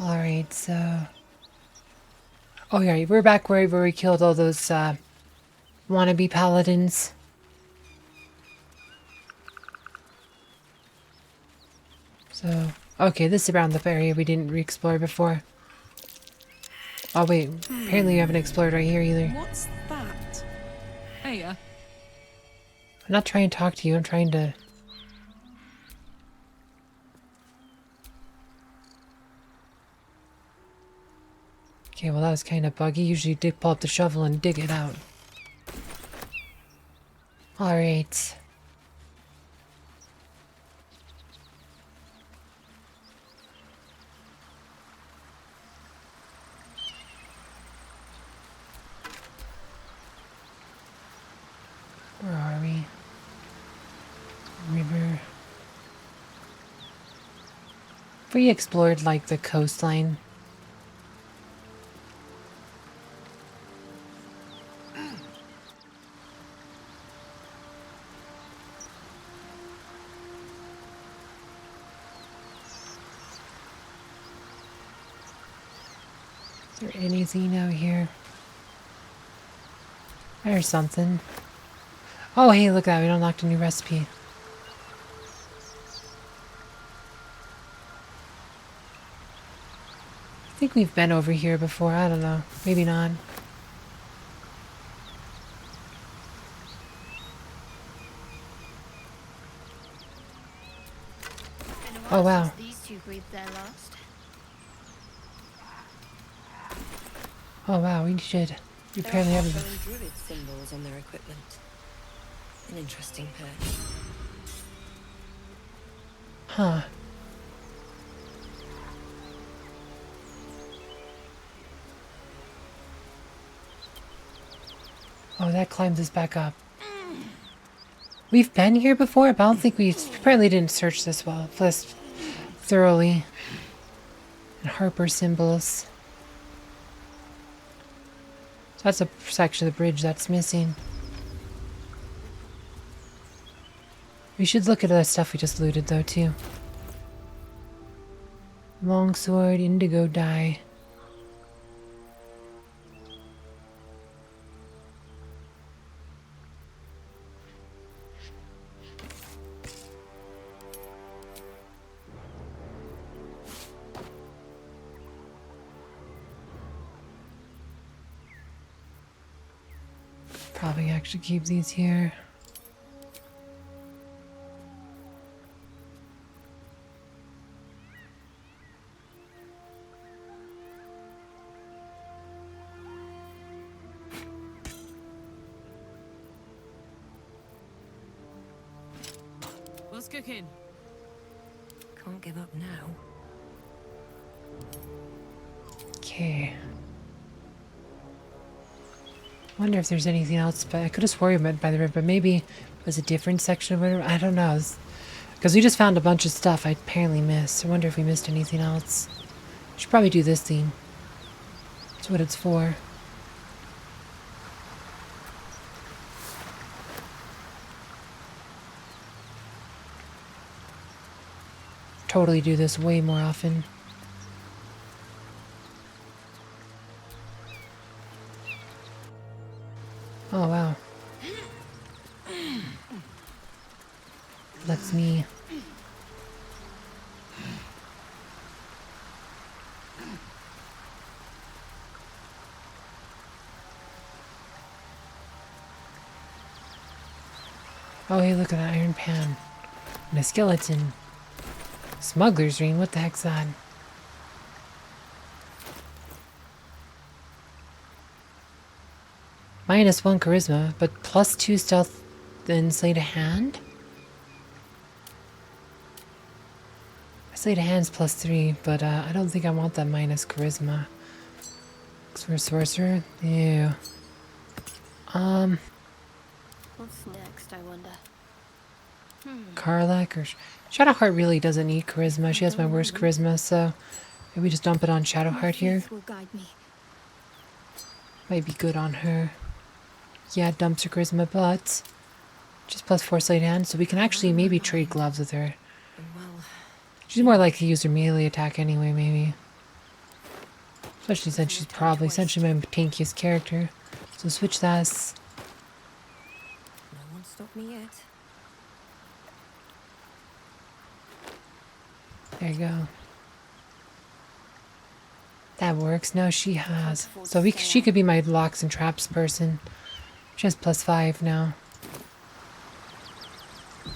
Alright, so... Oh yeah, we're back where we killed all those wannabe paladins. So, okay, this is around the area we didn't re-explore before. Oh wait, apparently we haven't explored right here either. What's that? Hey, I'm not trying to talk to you, I'm trying to... Okay, well that was kind of buggy. Usually you pull up the shovel and dig it out. Alright. Where are we? River. Have we explored like the coastline? Is there anything out here? There's something. Oh, hey, look at that. We unlocked a new recipe. I think we've been over here before. I don't know. Maybe not. Oh, wow. These two breathed their last. Oh, wow. We should. We apparently have them. Druid symbols on their equipment. An interesting pair. Huh. Oh, that climbs us back up. We've been here before, but I don't think we apparently didn't search this well, this thoroughly. And Harper symbols. So that's a section of the bridge that's missing. We should look at the stuff we just looted though too. Longsword, indigo dye. Probably actually keep these here. what's cooking? Can't give up now. Okay. Wonder if there's anything else, but I could have sworn we went by the river, but maybe it was a different section of the river. I don't know. Because we just found a bunch of stuff I apparently missed. I wonder if we missed anything else. Should probably do this thing. That's what it's for. Totally do this way more often. Oh, wow. That's me. Oh, hey, look at that iron pan. And a skeleton. Smuggler's ring, what the heck's that? -1 charisma, but +2 stealth and sleight of hand? Sleight of hand's +3, but I don't think I want that minus charisma. Because we're a sorcerer? Ew. What's next, I wonder? Karlak or... Shadowheart really doesn't need charisma. She has my worst charisma, so... Maybe we just dump it on Shadowheart here. Will guide me. Might be good on her. Yeah, dumps her charisma, but... Just +4 sleight of hand, so we can actually maybe trade gloves with her. Well, She's more likely to use her melee attack anyway, maybe. Especially since she's probably essentially my tankiest character. So switch this. No one stopped me yet. There you go. That works. Now she has. So she could be my locks and traps person. She has +5 now.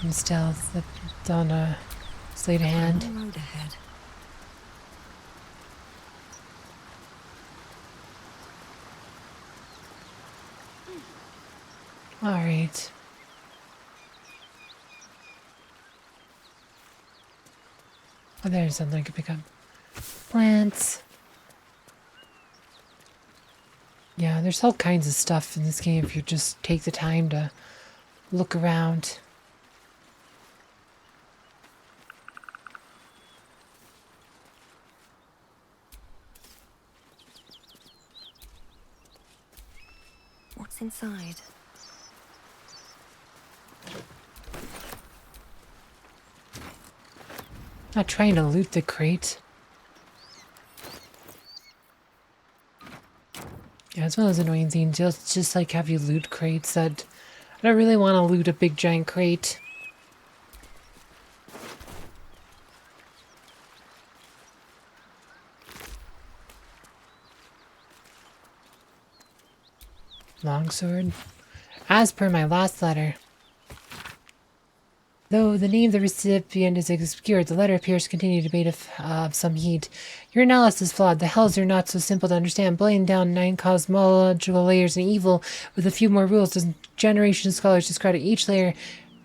And stealth. That's on a sleight of hand. Road ahead. Alright. Oh, there's something I could pick up. Plants. Yeah, there's all kinds of stuff in this game if you just take the time to look around. What's inside? Not trying to loot the crate. Yeah, it's one of those annoying things. Just like have you loot crates that I don't really want to loot a big giant crate. Longsword. As per my last letter. Though the name of the recipient is obscured, the letter appears to continue debate of some heat. Your analysis is flawed. The hells are not so simple to understand. Blowing down 9 cosmological layers and evil with a few more rules. Generations of scholars discredit each layer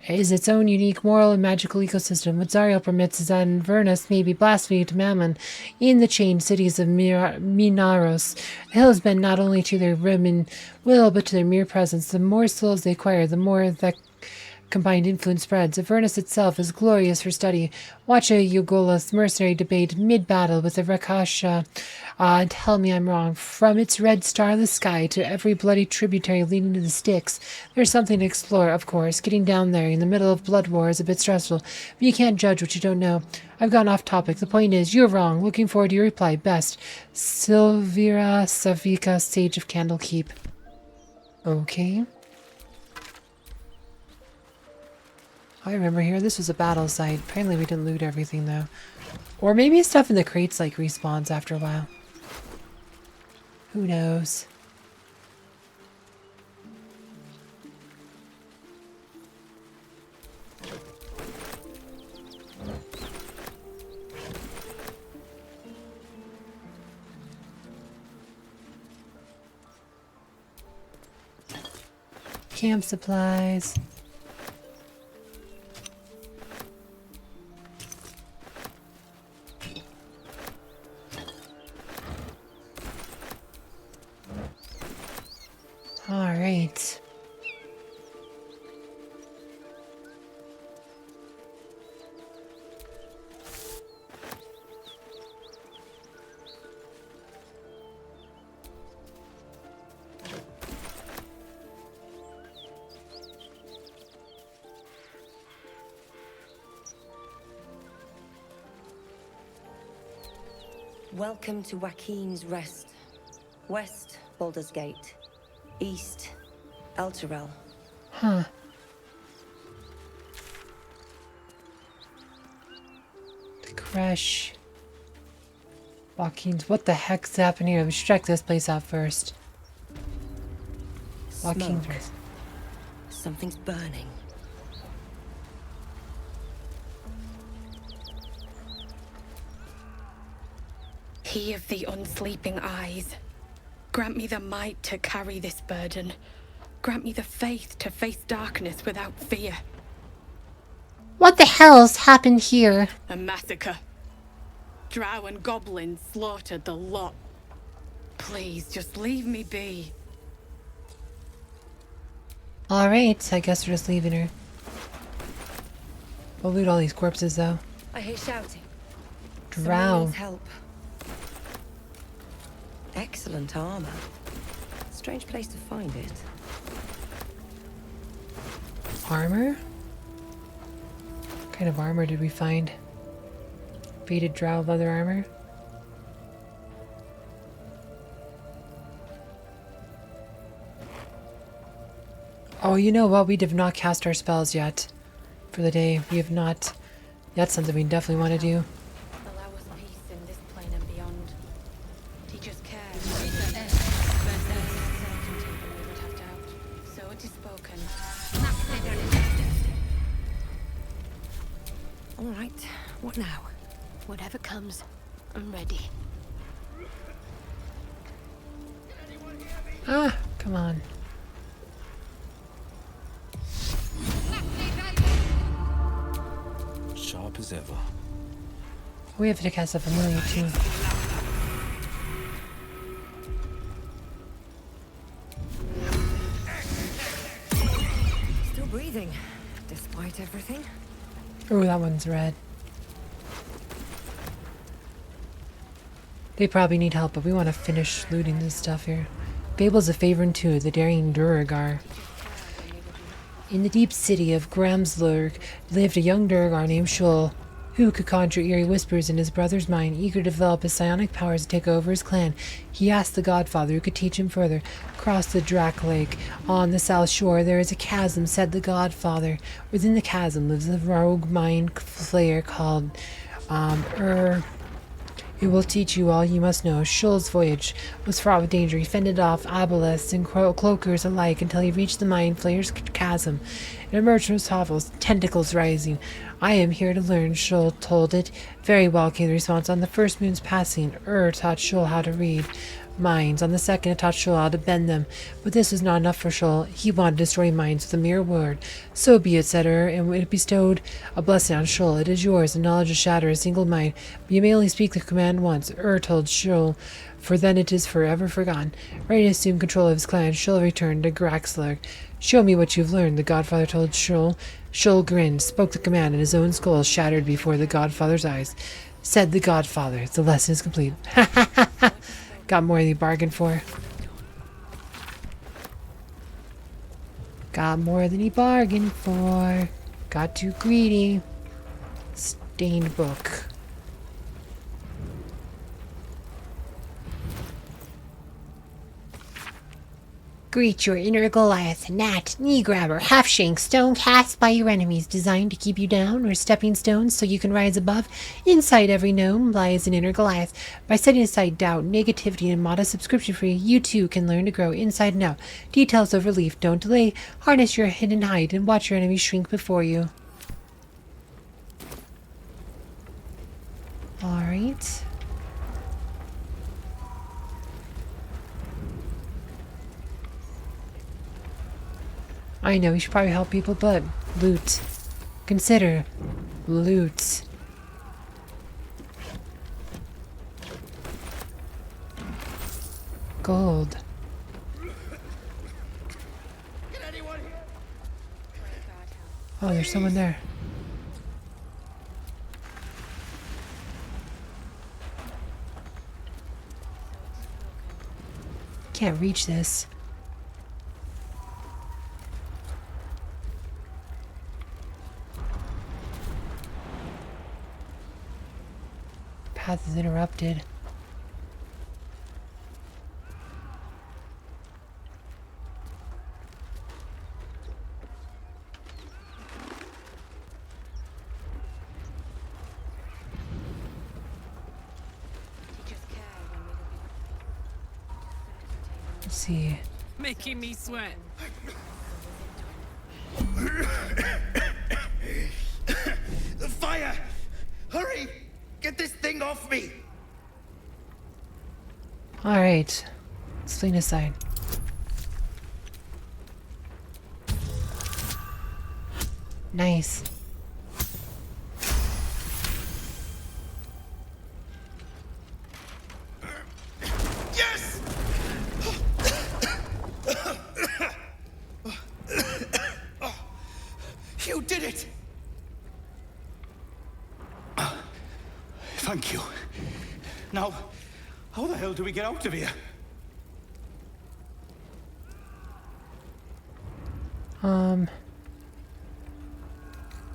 is its own unique moral and magical ecosystem. What Zariel permits is that Inverness may be blasphemy to Mammon in the chained cities of Minaros. The hills bend not only to their Roman will, but to their mere presence. The more souls they acquire, the more that combined influence spreads. Avernus itself is glorious for study. Watch a Yugola's mercenary debate mid-battle with the Rakasha, and tell me I'm wrong. From its red starless sky to every bloody tributary leading to the Styx, there's something to explore, of course. Getting down there in the middle of blood war is a bit stressful, but you can't judge what you don't know. I've gone off topic. The point is, you're wrong. Looking forward to your reply. Best. Silvira Savika, Sage of Candlekeep. Okay. I remember here, this was a battle site. Apparently we didn't loot everything though. Or maybe stuff in the crates like respawns after a while. Who knows? Camp supplies. Alright. Welcome to Waukeen's Rest. West, Baldur's Gate. East, Elturel. Huh. The crash. Waukeen's. What the heck's happening here? We should check this place out first. Waukeen's. Smoke. Something's burning. He of the unsleeping eyes, grant me the might to carry this burden. Grant me the faith to face darkness without fear. What the hell's happened here? A massacre. Drow and goblins slaughtered the lot. Please, just leave me be. Alright, I guess we're just leaving her. We'll loot all these corpses though. I hear shouting. Drow. Someone needs help. Excellent armor. Strange place to find it. Armor? What kind of armor did we find? Faded drow leather armor? Oh, you know what? We have not cast our spells yet for the day. We have not. That's something we definitely want to do. Allow us peace in this plane and beyond. Teach us care. We would have doubt. So it is spoken. All right. What now? Whatever comes, I'm ready. Ah, come on. Sharp as ever. We have to cast a familiar too. Still breathing, despite everything. Oh, that one's red. They probably need help, but we want to finish looting this stuff here. Babel's a favorite too, the daring Duragar. In the deep city of Gramslurg lived a young Duragar named Shul, who could conjure eerie whispers in his brother's mind. Eager to develop his psionic powers to take over his clan, he asked the Godfather who could teach him further. Across the Drac Lake, on the south shore, there is a chasm, said the Godfather. Within the chasm lives a rogue mind flayer called, It will teach you all you must know. Shul's voyage was fraught with danger. He fended off abelisks and cloakers alike until he reached the Mind Flayer's chasm and emerged from his hovels, tentacles rising. I am here to learn, Shul told it. Very well, came the response. On the first moon's passing, taught Shul how to read minds. On the second, it taught Shul how to bend them. But this was not enough for Shul. He wanted to destroy minds with a mere word. So be it, said and it bestowed a blessing on Shul. It is yours, the knowledge to shatter a single mind. But you may only speak the command once. Told Shul, for then it is forever forgotten. Ready to assume control of his clan, Shul returned to Graxler. Show me what you've learned, the Godfather told Shul. Shul grinned, spoke the command, and his own skull shattered before the Godfather's eyes. Said the Godfather, the lesson is complete. Ha ha ha ha! Got more than you bargained for. Got more than he bargained for. Got too greedy. Stained book. Greet your inner Goliath, gnat, knee grabber, half shank, stone cast by your enemies, designed to keep you down, or stepping stones so you can rise above. Inside every gnome lies an inner Goliath. By setting aside doubt, negativity, and modest subscription fee, you too can learn to grow inside and out. Details of relief, don't delay. Harness your hidden height and watch your enemies shrink before you. Alright. I know we should probably help people, but loot. Consider loot. Gold. Oh, there's someone there. Can't reach this. Path is interrupted. Let's see. Making me sweat. The fire! Hurry! Get this thing off me! Alright. Let's lean aside. Nice. Yes! You did it! Thank you. Now, how the hell do we get out of here?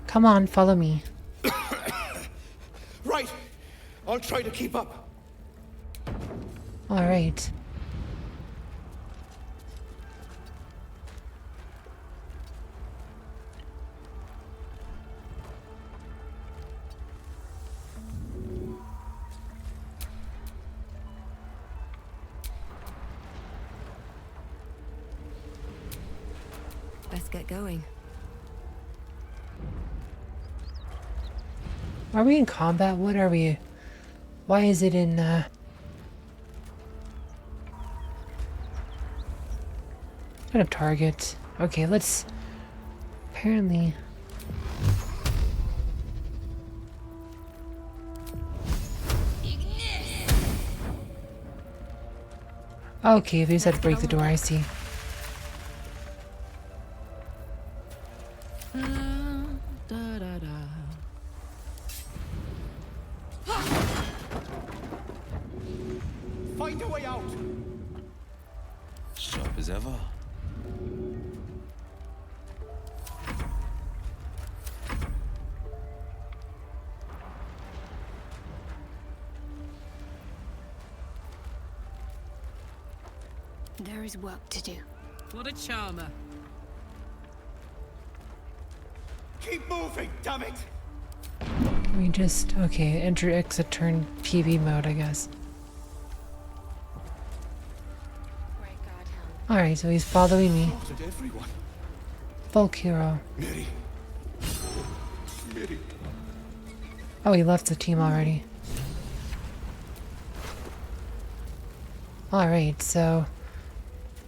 Come on, follow me. Right. I'll try to keep up. Alright. get going. Are we in combat? What are we? Why is it in, kind of target? Okay, let's... Apparently... Okay, they said break the door, I see. Find a way out! Sharp as ever. There is work to do. What a charmer. Keep moving, damn it! We just... Okay, enter, exit, turn, PB mode, I guess. Alright, so he's following me. Slaughtered everyone. Bulk hero. Mary. Mary. Oh, he left the team already. Alright, so...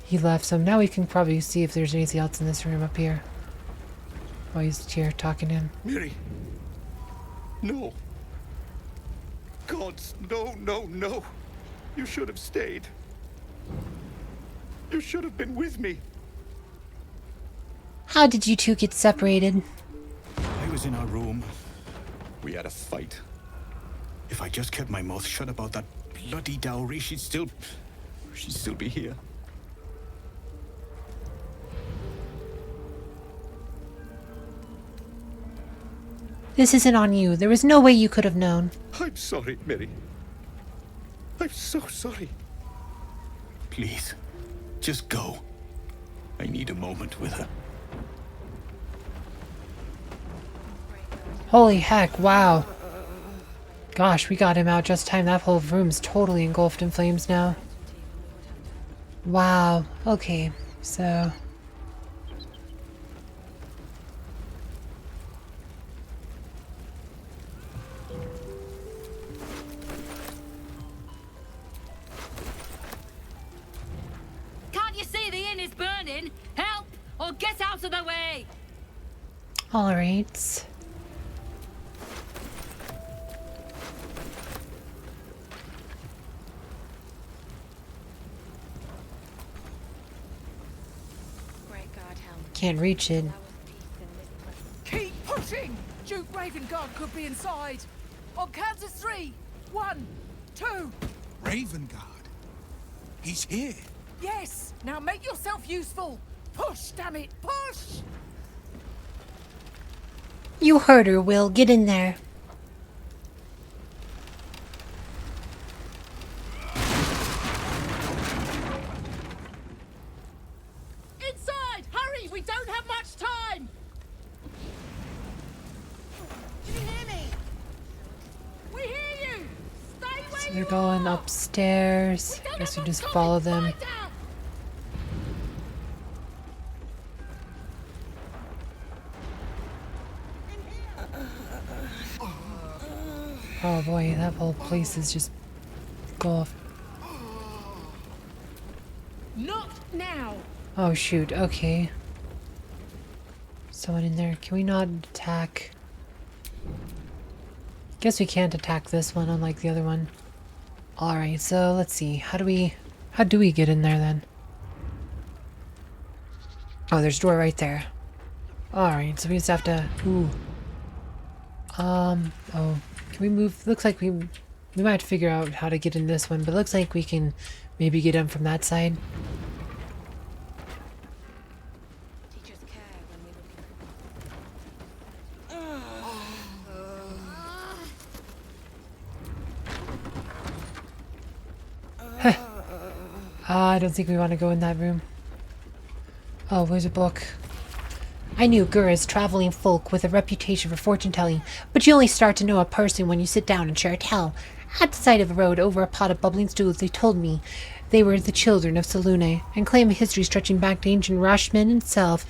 He left, so now we can probably see if there's anything else in this room up here. Oh, he's here talking to him. Mary. No. Gods, no, no, no. You should have stayed. You should have been with me. How did you two get separated? I was in our room. We had a fight. If I just kept my mouth shut about that bloody dowry, she'd still be here. This isn't on you. There was no way you could have known. I'm sorry, Mary. I'm so sorry. Please, just go. I need a moment with her. Holy heck, wow. Gosh, we got him out just in time. That whole room's totally engulfed in flames now. Wow, okay, so... Can't you see the inn is burning? Help, or get out of the way! Alright. Can't reach it. Keep pushing! Duke Ravenguard could be inside. On count of 3. 1, 2. Ravenguard? He's here. Yes! Now make yourself useful! Push, damn it! Push! You heard her, Wyll. Get in there. Inside! Hurry! We don't have much time! Can you hear me? We hear you! Stay where So you they're going are! upstairs. We don't Guess we have just much follow time to them. find out! Oh boy, that whole place is just engulfed. Not now! Oh shoot, okay. Someone in there. Can we not attack? Guess we can't attack this one, unlike the other one. Alright, so let's see. How do we get in there then? Oh, there's a door right there. Alright, so we just have to... Ooh. Oh. Can we move? Looks like we might have to figure out how to get in this one, but it looks like we can maybe get in from that side. Teachers care when we look. I don't think we want to go in that room. Oh, where's a book? I knew Gura's traveling folk with a reputation for fortune-telling, but you only start to know a person when you sit down and share a tale. At the side of a road, over a pot of bubbling stools, they told me they were the children of Selûne, and claim a history stretching back to ancient Rashman itself.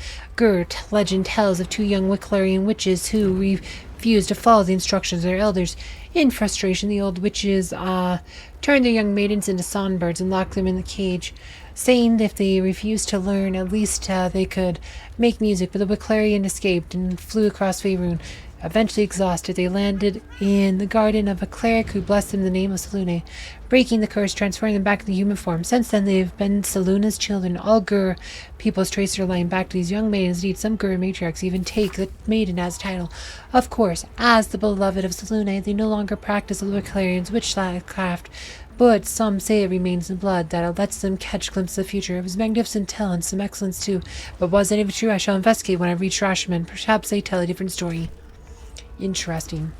Legend tells of 2 young Wicklarian witches who refused to follow the instructions of their elders. In frustration, the old witches turned their young maidens into songbirds and locked them in the cage, saying if they refused to learn, at least they could make music. But the Wicklarian escaped and flew across Faerun. Eventually exhausted, they landed in the garden of a cleric who blessed them in the name of Selûne, breaking the curse, transferring them back into human form. Since then, they've been Selûne's children. All Gur peoples trace their line back to these young maidens. Indeed, some Gur matriarchs even take the maiden as title. Of course, as the beloved of Selûne, they no longer practice the Wicklarian's witchcraft, but some say it remains in blood, that it lets them catch glimpses of the future. It was magnificent tale and some excellence too, but was any of it true? I shall investigate when I reach Rashomon. Perhaps they tell a different story. Interesting.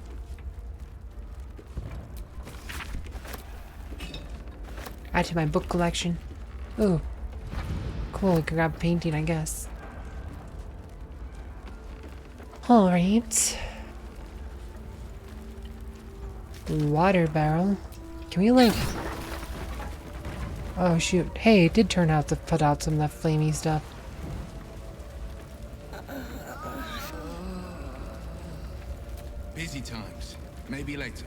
Add to my book collection. Ooh. Cool, I can grab a painting, I guess. Alright. Water barrel. Can we like... Oh shoot. Hey, it did turn out to put out some of that flamey stuff. Busy times. Maybe later.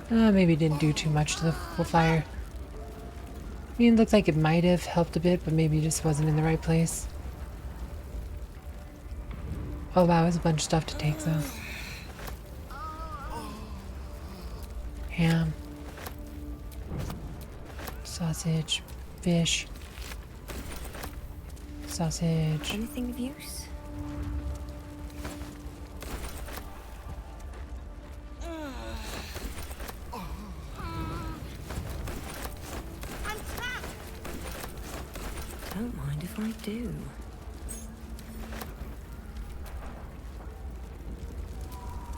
Maybe it didn't do too much to the fire. I mean, it looked like it might have helped a bit, but maybe it just wasn't in the right place. Oh wow, there's a bunch of stuff to take though. Ham. Sausage. Fish. Sausage. Anything of use? Don't mind if I do.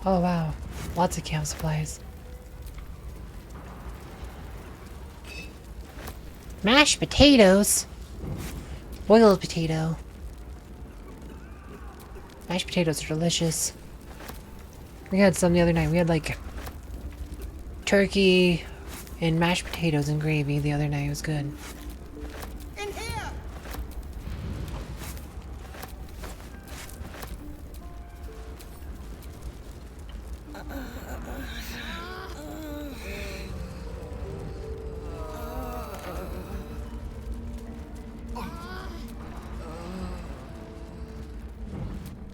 Oh wow, lots of camp supplies. Mashed potatoes. Boiled potato. Mashed potatoes are delicious. We had some the other night. We had like turkey and mashed potatoes and gravy the other night. It was good. In here!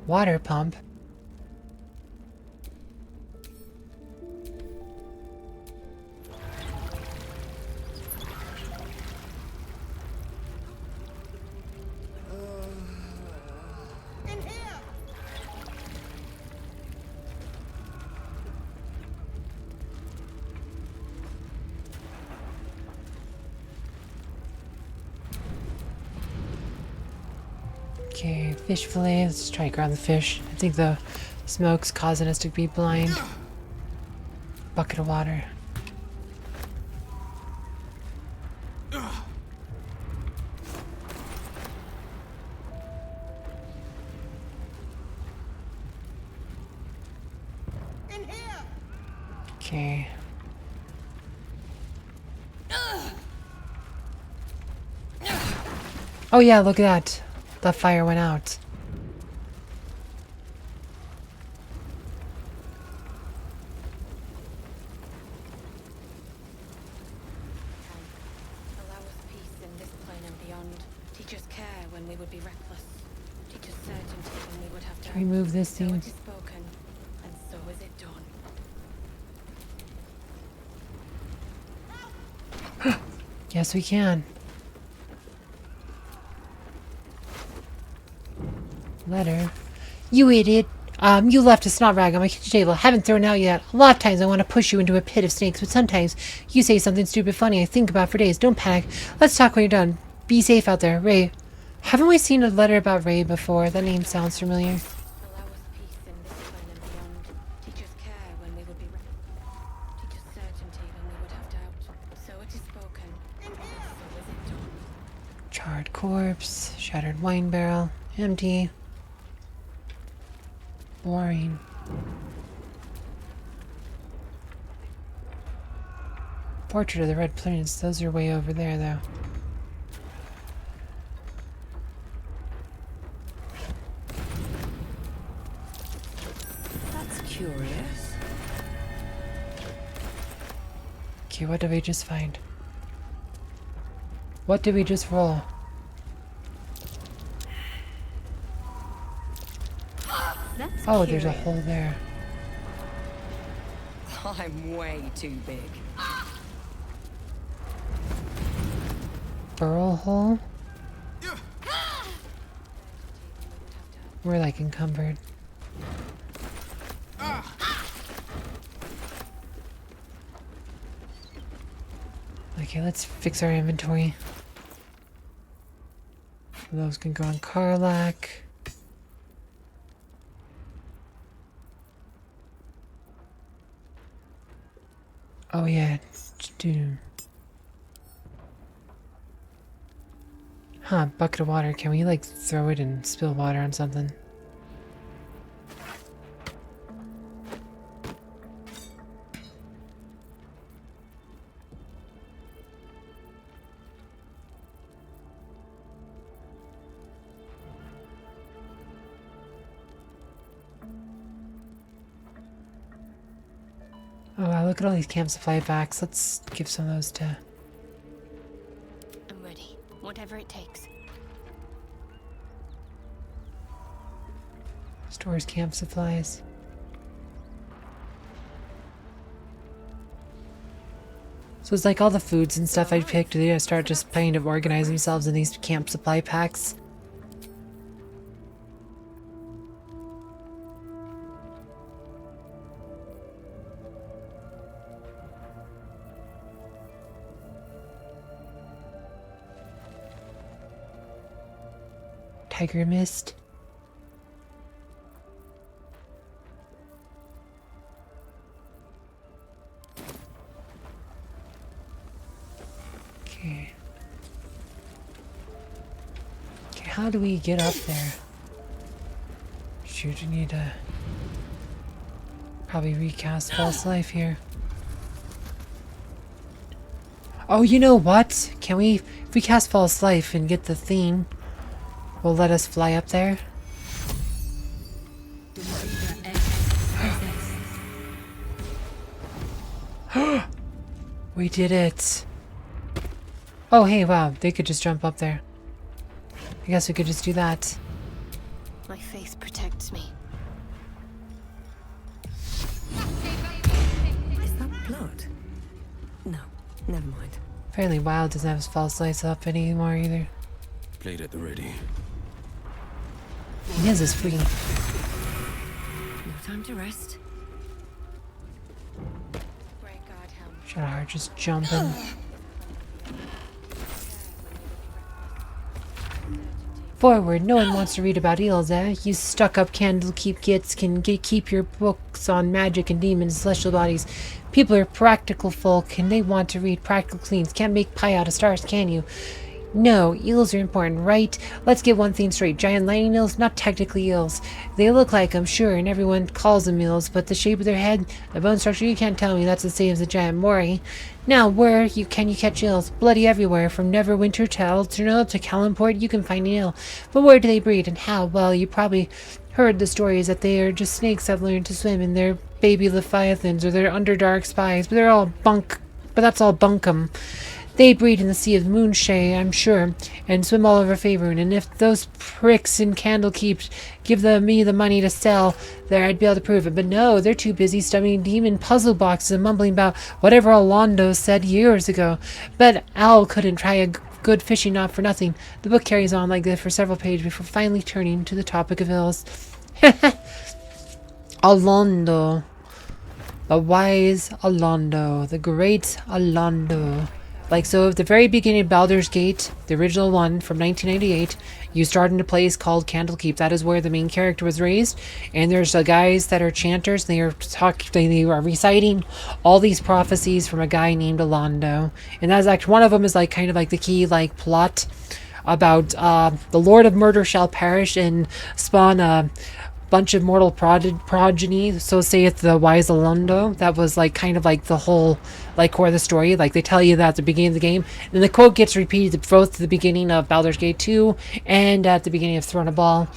Water pump. In here! Okay, fish fillet. Let's try to grab the fish. I think the smoke's causing us to be blind. Bucket of water. In here! Okay. Oh yeah, look at that. The fire went out. Allow us peace in this plane and beyond. Teach us care when we would be reckless. Teach us certainty when we would have to. Can we move this So thing? it is spoken, and so is it done. Yes, we can. Letter. You idiot. You left a snot rag on my kitchen table. Haven't thrown it out yet. A lot of times I want to push you into a pit of snakes, but sometimes you say something stupid funny I think about for days. Don't panic. Let's talk when you're done. Be safe out there. Ray. Haven't we seen a letter about Ray before? That name sounds familiar. Allow us peace in this plane and beyond. Teach us care when we would be reckless. Teach us certainty when we would have doubt. So it is spoken, and so is it done. Charred corpse. Shattered wine barrel. Empty. Boring. Portrait of the Red Prince. Those are way over there, though. That's curious. Okay, what did we just find? What did we just roll? That's Oh, there's a curious. hole there. I'm way too big. Burrow hole? We're like encumbered. Okay, let's fix our inventory. Those can go on Karlak. Oh yeah, dude. Huh, bucket of water. Can we like throw it and spill water on something? Oh wow, look at all these camp supply packs. Let's give some of those to... I'm ready. Whatever it takes. Stores camp supplies. So it's like all the foods and stuff I picked, they start just kind of organizing themselves in these camp supply packs. Tiger mist. Okay. Okay, how do we get up there? Shoot, we need to probably recast False Life here. Oh, you know what? Can we, if we cast False Life and get the theme, will let us fly up there? We did it! Oh, hey, wow, they could just jump up there. I guess we could just do that. My faith protects me. Is that blood? No, never mind. Apparently Wild doesn't have his false lights up anymore either. Blade at the ready. He has his free. No time to rest. Great God, help. Shadowheart just jumping. Forward, no one wants to read about eels, eh? You stuck-up Candlekeep gits can keep your books on magic and demons, celestial bodies. People are practical folk, and they want to read practical cleans. Can't make pie out of stars, can you? No, eels are important, right? Let's get one thing straight. Giant lightning eels? Not technically eels. They look like them, sure, and everyone calls them eels, but the shape of their head, the bone structure, you can't tell me that's the same as a giant moray. Now, where can you catch eels? Bloody everywhere. From Neverwinter to Alternate to Callanport, you can find an eel. But where do they breed and how? Well, you probably heard the stories that they are just snakes that learn to swim and they're baby leviathans or they're underdark spies, but they're all bunk. But that's all bunkum. They breed in the Sea of Moonshay, I'm sure, and swim all over Faerun, and if those pricks in Candlekeep give me the money to sell there, I'd be able to prove it. But no, they're too busy studying demon puzzle boxes and mumbling about whatever Alondo said years ago. But Al couldn't try a good fishing knot for nothing. The book carries on like this for several pages before finally turning to the topic of hills. Alondo. The wise Alondo. The great Alondo. Like so, at the very beginning of Baldur's Gate, the original one from 1998, you start in a place called Candlekeep. That is where the main character was raised. And there's guys that are chanters. They are reciting all these prophecies from a guy named Alondo. And that's actually one of them is like kind of like the key like plot about the Lord of Murder shall perish and spawn a bunch of mortal progeny. So say it's the Wyll that was like kind of like the whole like core of the story. Like they tell you that at the beginning of the game, and the quote gets repeated both at the beginning of Baldur's Gate 2 and at the beginning of Throne of Ball.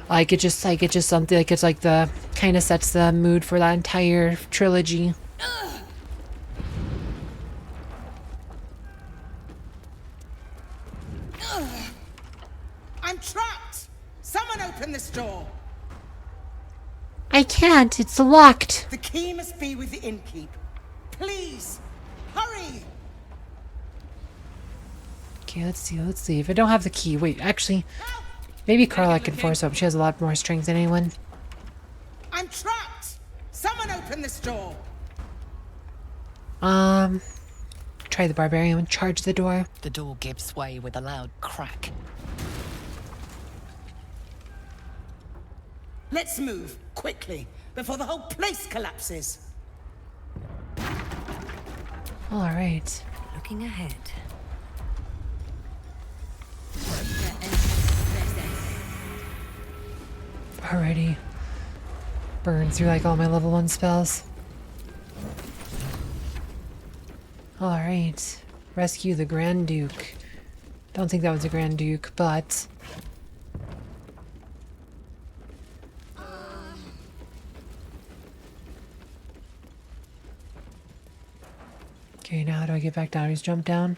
Like it's just something like it's like the kind of sets the mood for that entire trilogy. I'm trapped! Someone open this door! I can't. It's locked. The key must be with the innkeep. Please, hurry! Okay, let's see. If I don't have the key, wait, actually, maybe Carla can force open. She has a lot more strength than anyone. I'm trapped! Someone open this door! Try the barbarian. Charge the door. The door gives way with a loud crack. Let's move, quickly, before the whole place collapses. All right. Looking ahead. Already burned through like all my level 1 spells. Alright. Rescue the Grand Duke. Don't think that was a Grand Duke, but... Okay, now how do I get back down? Just jump down?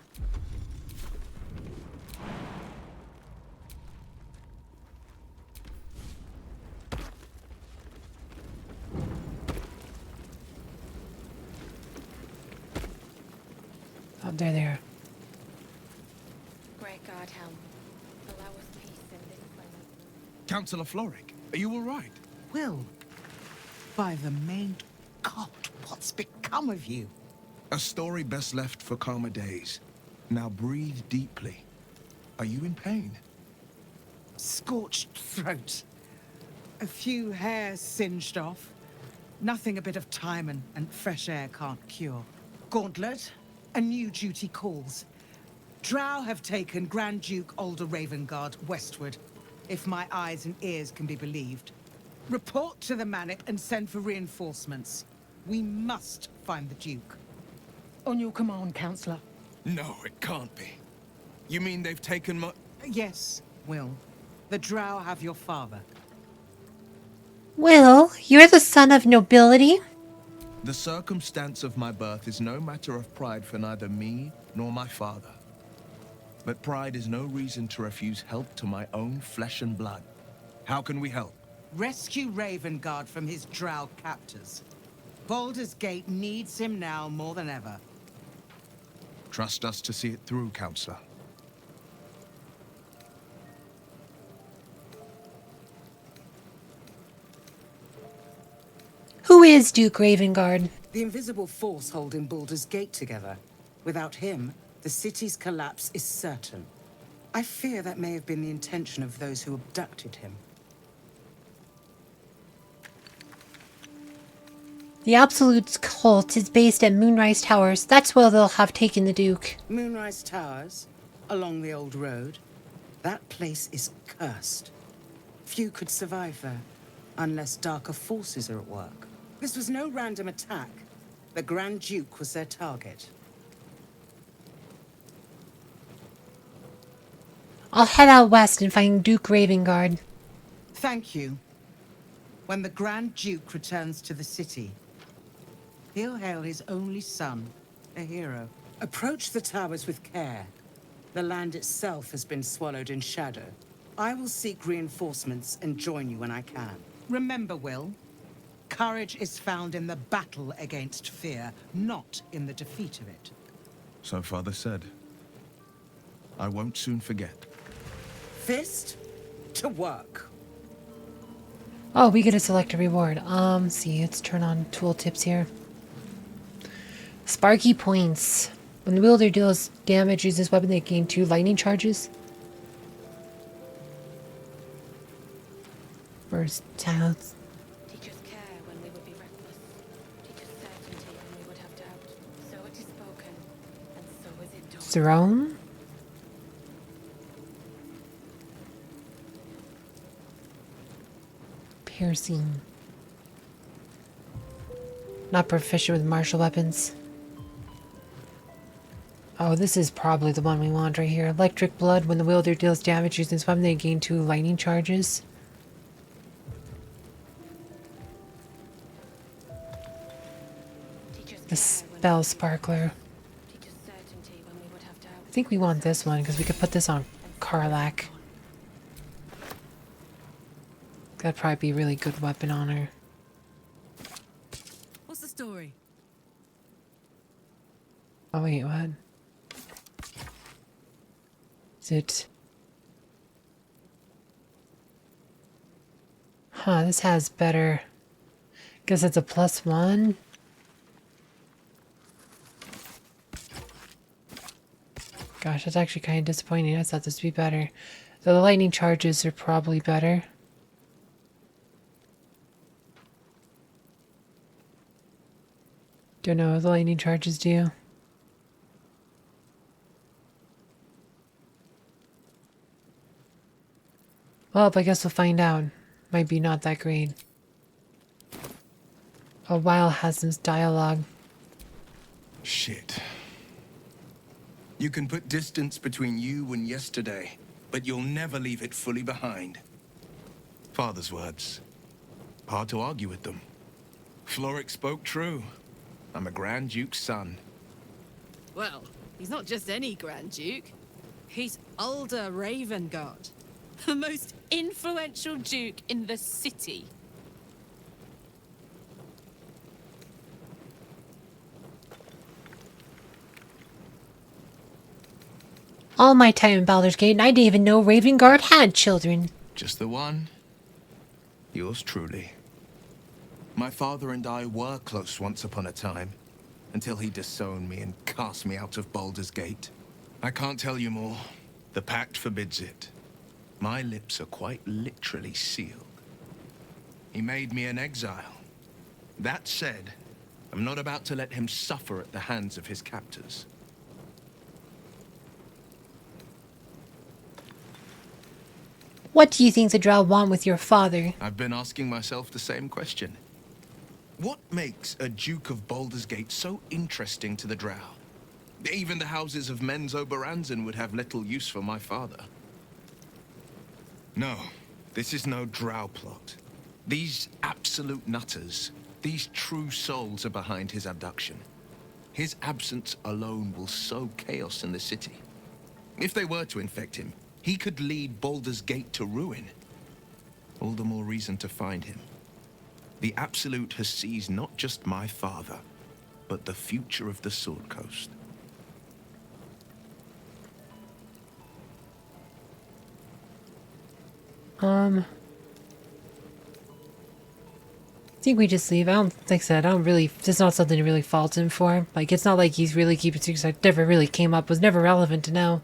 Oh, there. Great guard helm. Allow us peace in this planet. Councilor Floric, are you all right? Wyll, by the main God, what's become of you? A story best left for calmer days. Now breathe deeply. Are you in pain? Scorched throat. A few hairs singed off. Nothing a bit of time and fresh air can't cure. Gauntlet, a new duty calls. Drow have taken Grand Duke Baldur Ravenguard westward, if my eyes and ears can be believed. Report to the Manic and send for reinforcements. We must find the Duke. On your command, Councillor. No, it can't be. You mean they've taken my... Yes, Wyll. The Drow have your father. Wyll, you're the son of nobility? The circumstance of my birth is no matter of pride for neither me nor my father. But pride is no reason to refuse help to my own flesh and blood. How can we help? Rescue Ravenguard from his Drow captors. Baldur's Gate needs him now more than ever. Trust us to see it through, Councillor. Who is Duke Ravenguard? The invisible force holding Baldur's Gate together. Without him, the city's collapse is certain. I fear that may have been the intention of those who abducted him. The Absolute's cult is based at Moonrise Towers. That's where they'll have taken the Duke. Moonrise Towers, along the old road. That place is cursed. Few could survive there, unless darker forces are at work. This was no random attack. The Grand Duke was their target. I'll head out west and find Duke Ravenguard. Thank you. When the Grand Duke returns to the city, he'll hail his only son, a hero. Approach the towers with care. The land itself has been swallowed in shadow. I will seek reinforcements and join you when I can. Remember, Wyll, courage is found in the battle against fear, not in the defeat of it. So Father said. I won't soon forget. Fist to work. Oh, we get to select a reward. See, let's turn on tooltips here. Sparky points. When the wielder deals damage, use this weapon, they gain 2 lightning charges. Burst tiles. Teach us care when we would be reckless. Teach us certainty when we would have doubt. So it is spoken, and so is it done. Throne? Piercing. Not proficient with martial weapons. Oh, this is probably the one we want right here. Electric blood. When the wielder deals damage using this weapon, they gain 2 lightning charges. The spell sparkler. I think we want this one because we could put this on Karlak. That'd probably be a really good weapon on her. What's the story? Oh wait, what? Is it? Huh, this has better. Guess it's a +1. Gosh, that's actually kind of disappointing. I thought this would be better. The lightning charges are probably better. Don't know what the lightning charges do. Well, I guess we'll find out. Might be not that great. Oh, Wyll has this dialogue. Shit. You can put distance between you and yesterday, but you'll never leave it fully behind. Father's words. Hard to argue with them. Floric spoke true. I'm a Grand Duke's son. Well, he's not just any Grand Duke. He's Baldur Ravenguard, the most influential Duke in the city. All my time in Baldur's Gate, and I didn't even know Ravenguard had children. Just the one. Yours truly. My father and I were close once upon a time, until he disowned me and cast me out of Baldur's Gate. I can't tell you more. The pact forbids it. My lips are quite literally sealed. He made me an exile. That said, I'm not about to let him suffer at the hands of his captors. What do you think the Drow want with your father? I've been asking myself the same question. What makes a Duke of Baldur's Gate so interesting to the Drow? Even the houses of Menzo Baranzan would have little use for my father. No, this is no Drow plot. These absolute nutters, these true souls are behind his abduction. His absence alone will sow chaos in the city. If they were to infect him, he could lead Baldur's Gate to ruin. All the more reason to find him. The Absolute has seized not just my father, but the future of the Sword Coast. I think we just leave. Like I said, I don't really, it's not something to really fault him for. Like, it's not like he's really keeping secrets. Like, never really came up, was never relevant to know.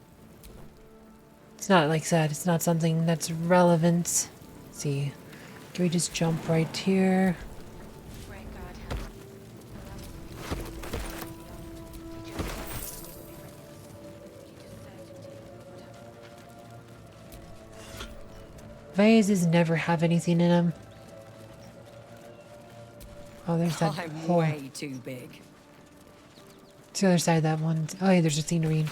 It's not, like I said, it's not something that's relevant. Let's see. Can we just jump right here? Vases never have anything in them. Oh, there's that hole. Way too big. It's the other side of that one. Oh, yeah, there's a thing to read.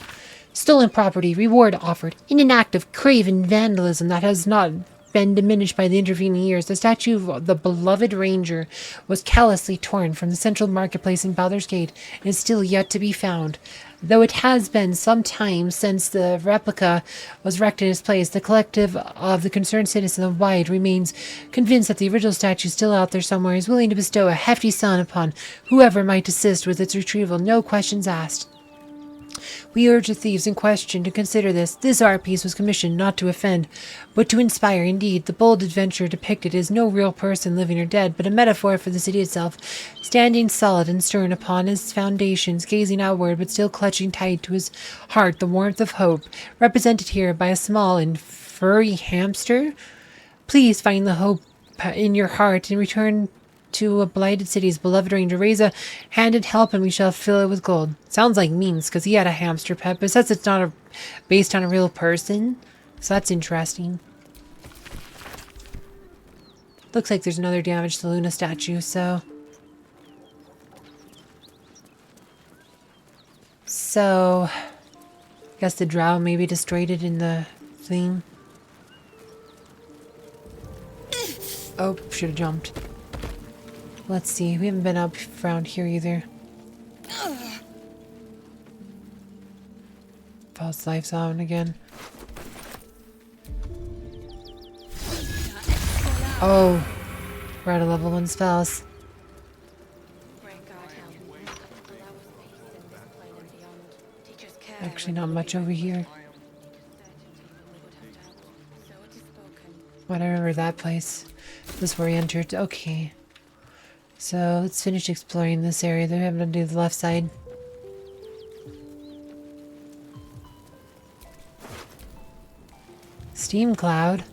Stolen property. Reward offered. In an act of craven vandalism that has not been diminished by the intervening years, the statue of the beloved ranger was callously torn from the central marketplace in Baldur's Gate and is still yet to be found. Though it has been some time since the replica was wrecked in its place, the collective of the concerned citizens of Wyll remains convinced that the original statue is still out there somewhere and is willing to bestow a hefty sum upon whoever might assist with its retrieval, no questions asked. We urge the thieves in question to consider this. This art piece was commissioned not to offend, but to inspire. Indeed, the bold adventurer depicted is no real person, living or dead, but a metaphor for the city itself, standing solid and stern upon its foundations, gazing outward, but still clutching tight to his heart the warmth of hope, represented here by a small and furry hamster. Please find the hope in your heart and return to a blighted city's beloved ranger. Raise a hand and help, and we shall fill it with gold. Sounds like means, because he had a hamster pet, but it says it's not based on a real person, so that's interesting. Looks like there's another damage to the Luna statue, so... So... I guess the Drow maybe destroyed it in the thing. Oh, should have jumped. Let's see, we haven't been up around here either. False life zone again. Oh, we're at a level 1 spells. Actually, not much over here. But I remember that place. This is where we entered. Okay. So let's finish exploring this area. Then we have to do the left side. Steam cloud.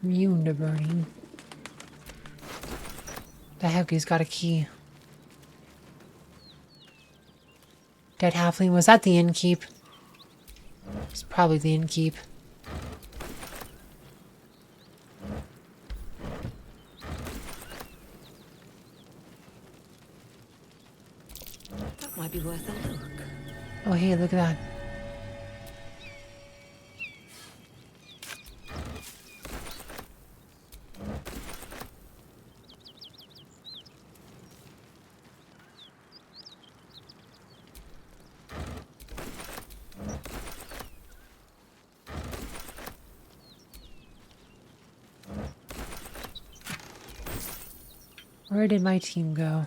Immune to burning. The heck, he's got a key. Dead halfling, was that the innkeep? It's probably the innkeep. That might be worth a look. Oh hey, look at that. Where did my team go?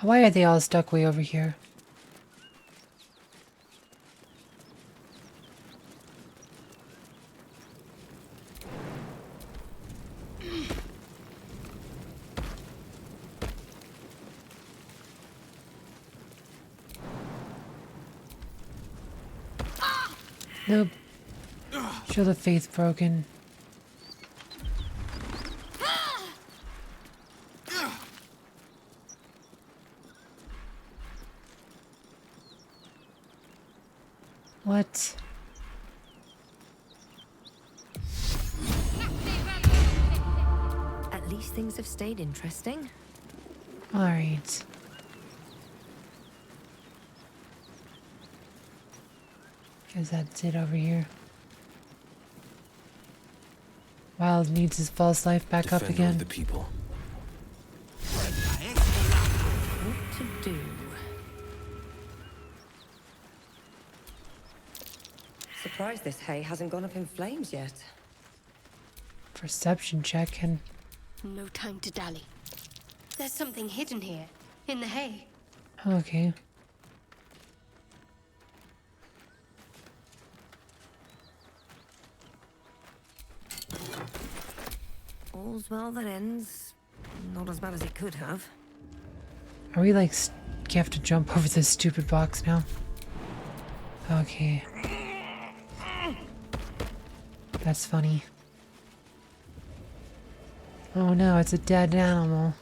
Why are they all stuck way over here? Nope. Show the faith broken. What? At least things have stayed interesting. Alright. Guess that's it over here. Wild needs his false life back up Defender again. of the people. What to do? Surprised this hay hasn't gone up in flames yet. Perception check and... No time to dally. There's something hidden here, in the hay. Okay. All's well that ends. Not as bad as it could have. Are we like... You have to jump over this stupid box now? Okay. That's funny. Oh no, it's a dead animal.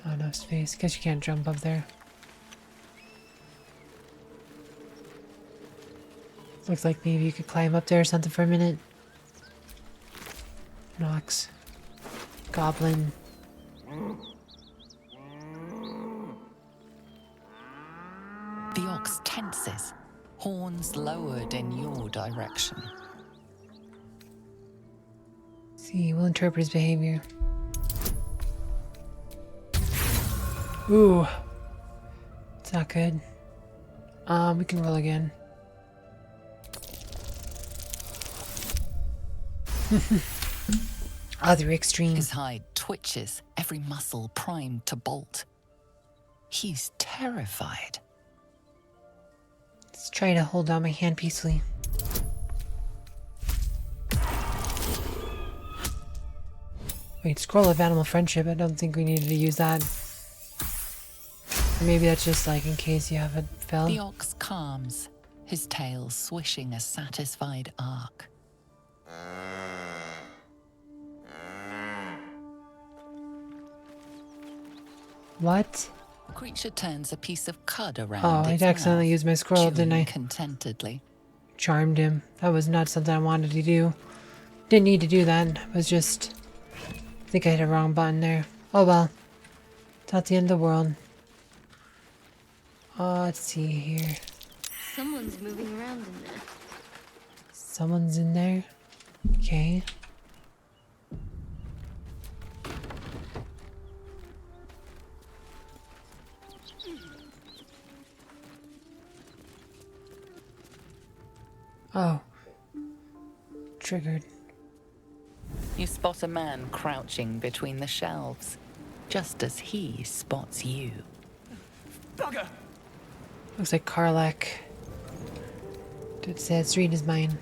Oh, no space. Guess you can't jump up there. Looks like maybe you could climb up there or something for a minute. Nox. Goblin. The ox tenses, horns lowered in your direction. See, we'll interpret his behavior. Ooh. It's not good. We can roll again. Other extreme. His hide twitches, every muscle primed to bolt. He's terrified. Let's try to hold down my hand peacefully. Wait, scroll of animal friendship. I don't think we needed to use that. Or maybe that's just like in case you have a spell. The ox calms, his tail swishing a satisfied arc. What? The creature turns a piece of cud around Oh, I its accidentally mouth, used my scroll, didn't chewing I? contentedly. Charmed him. That was not something I wanted to do. Didn't need to do that. It was just... I think I hit a wrong button there. Oh well. It's not the end of the world. Oh, let's see here. Someone's moving around in there. Someone's in there. Okay. Oh. Triggered. You spot a man crouching between the shelves, just as he spots you. Bugger! Looks like Karlak. It says read his mind.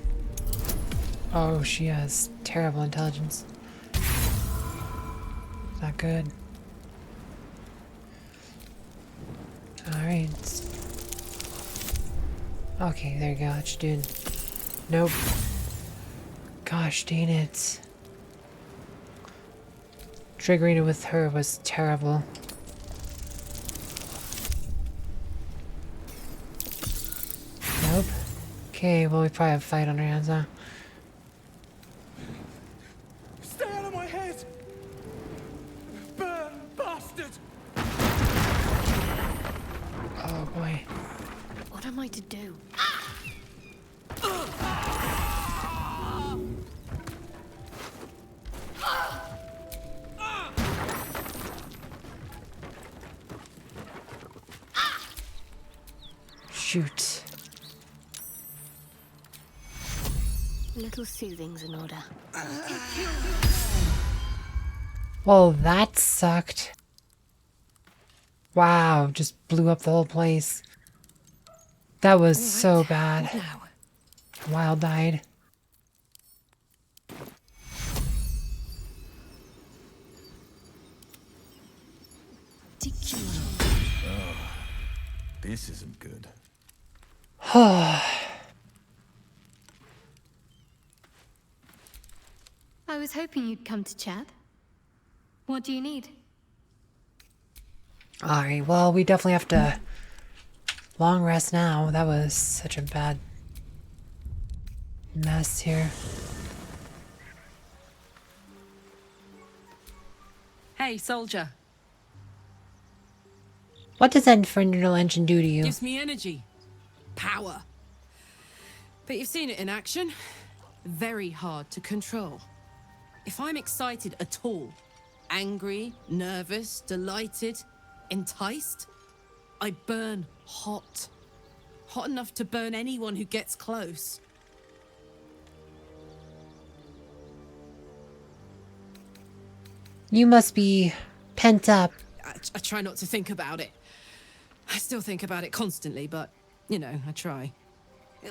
Oh, she has terrible intelligence. Not good. Alright. Okay, there you go. That should do it. Nope. Gosh dang it. Triggering it with her was terrible. Nope. Okay, well we probably have a fight on our hands, huh? Stay out of my head! Burn, bastard! Oh boy. What am I to do? Shoot. A little soothing's in order. Well, that sucked. Wow, just blew up the whole place. That was so bad. Wild died. This isn't good. I was hoping you'd come to chat. What do you need? Alright, well, we definitely have to long rest now. That was such a bad mess here. Hey, soldier. What does that infernal engine do to you? Gives me energy. Power. But you've seen it in action. Very hard to control. If I'm excited at all, angry, nervous, delighted, enticed, I burn hot. Hot enough to burn anyone who gets close. You must be pent up. I try not to think about it. I still think about it constantly, but, you know, I try.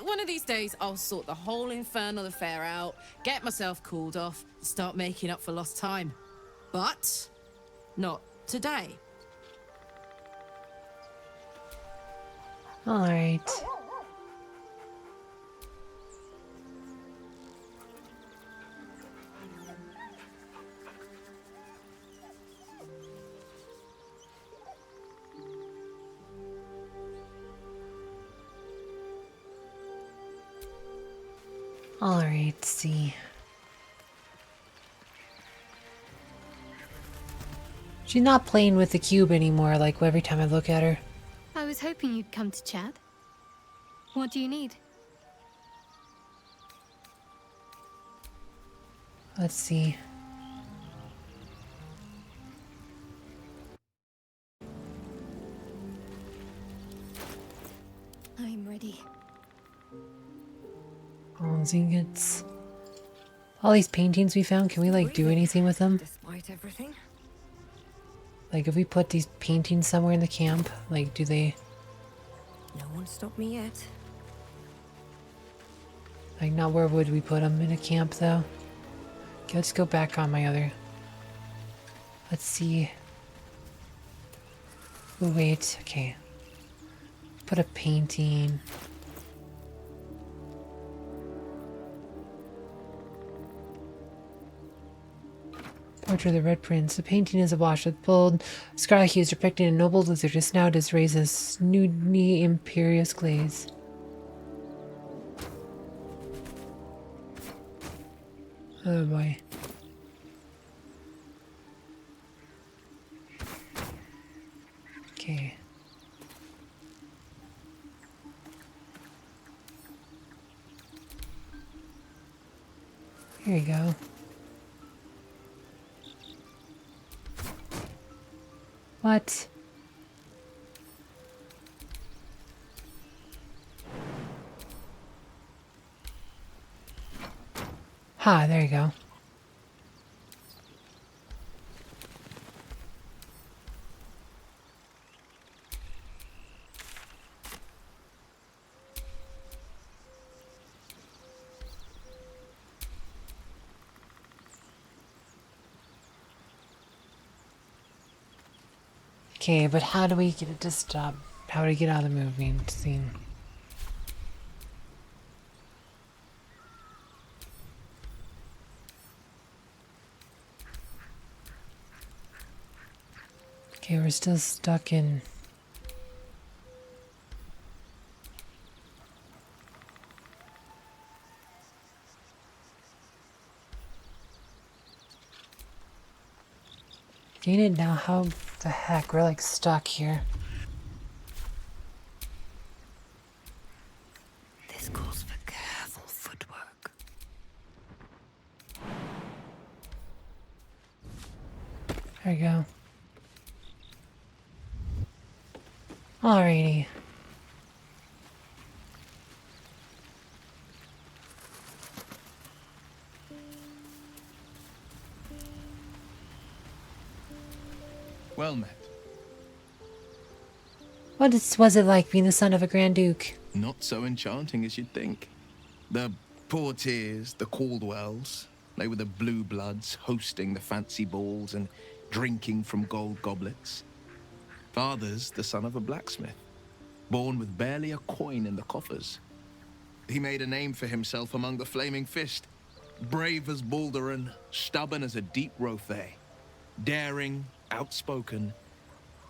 One of these days, I'll sort the whole infernal affair out, get myself cooled off, start making up for lost time. But not today. Alright. Alright, let's see. She's not playing with the cube anymore, like every time I look at her. I was hoping you'd come to chat. What do you need? Let's see. I'm ready. Bronze ingots. All these paintings we found, can we like do anything with them? Despite everything. Like if we put these paintings somewhere in the camp, like do they... No one stopped me yet. Like not where would we put them in a camp though? Okay, let's go back on my other... Let's see... Oh wait, okay. put a painting. Portrait of the Red Prince. The painting is awash with bold scar hues depicting a noble lizard. His snout is raised a snooty imperious glaze. Oh boy. Okay. Here you go. What? Ha, there you go. Okay, but how do we get it to stop? How do we get out of the moving scene? Okay, we're still stuck in... Getting it now, how the heck? We're like stuck here. This calls for careful footwork. There we go. Alrighty. Well met. What was it like being the son of a Grand Duke? Not so enchanting as you'd think. The Portiers, the Caldwells, they were the blue bloods hosting the fancy balls and drinking from gold goblets. Father's the son of a blacksmith, born with barely a coin in the coffers. He made a name for himself among the Flaming Fist, brave as Baldur and stubborn as a deep Rothay, daring, outspoken,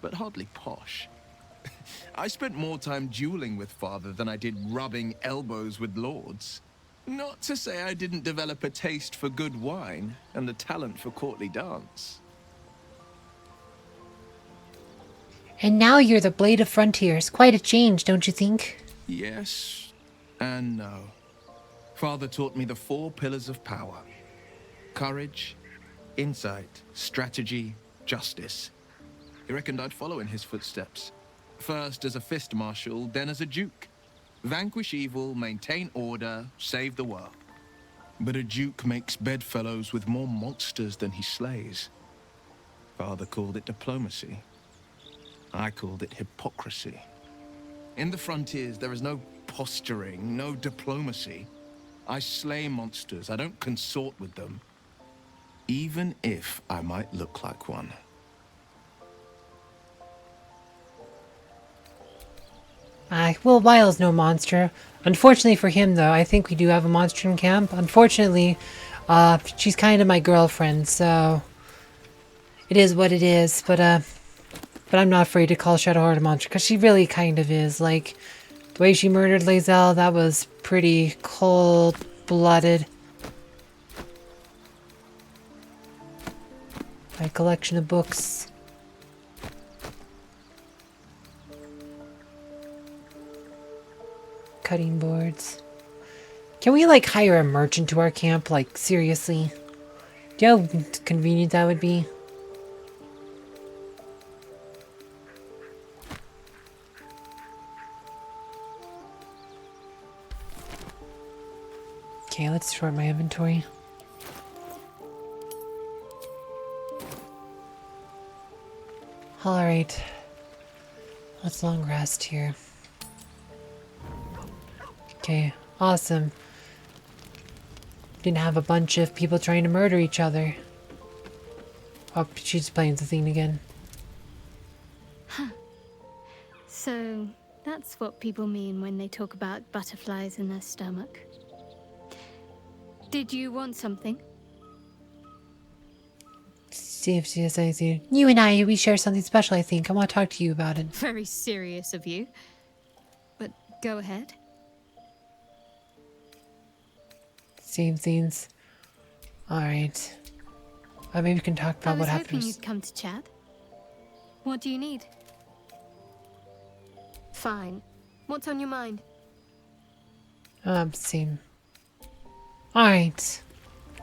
but hardly posh. I spent more time dueling with Father than I did rubbing elbows with lords. Not to say I didn't develop a taste for good wine and the talent for courtly dance. And now you're the Blade of Frontiers. Quite a change, don't you think? Yes and no. Father taught me the 4 pillars of power: courage, insight, strategy, justice. He reckoned I'd follow in his footsteps. First as a fist marshal, then as a duke. Vanquish evil, maintain order, save the world. But a duke makes bedfellows with more monsters than he slays. Father called it diplomacy. I called it hypocrisy. In the frontiers, there is no posturing, no diplomacy. I slay monsters, I don't consort with them. Even if I might look like one. Well, Wyll's no monster. Unfortunately for him, though, I think we do have a monster in camp. Unfortunately, she's kind of my girlfriend, so... It is what it is, but I'm not afraid to call Shadowheart a monster, because she really kind of is. Like, the way she murdered Lae'zel, that was pretty cold-blooded. My collection of books. Cutting boards. Can we, like, hire a merchant to our camp? Like, seriously? Do you know how convenient that would be? Okay, let's sort my inventory. Alright. Let's long rest here. Okay, awesome. Didn't have a bunch of people trying to murder each other. Oh, she's playing the thing again. So, That's what people mean when they talk about butterflies in their stomach. Did you want something? See if she has anything. You and I, we share something special, I think. I want to talk to you about it. Very serious of you. But go ahead. Same things. Alright. Maybe we can talk about what I was hoping happens. you'd come to chat. What do you need? Fine. What's on your mind? Same. Alright.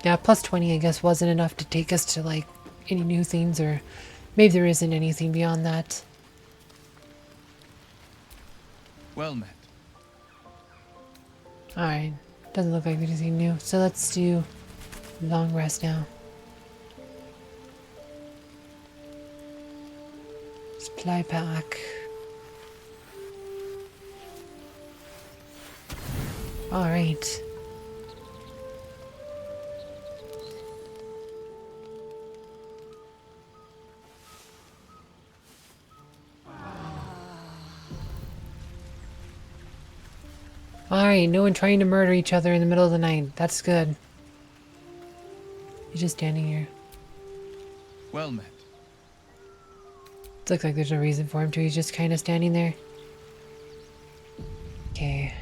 Yeah, plus 20 I guess wasn't enough to take us to like any new things, or maybe there isn't anything beyond that. Well met. Alright. Doesn't look like there's anything new. So let's do long rest now. Supply pack. Alright. Alright, no one trying to murder each other in the middle of the night. That's good. He's just standing here. Well met. Looks like there's no reason for him to. He's just kind of standing there. Okay.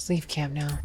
Let's leave camp now.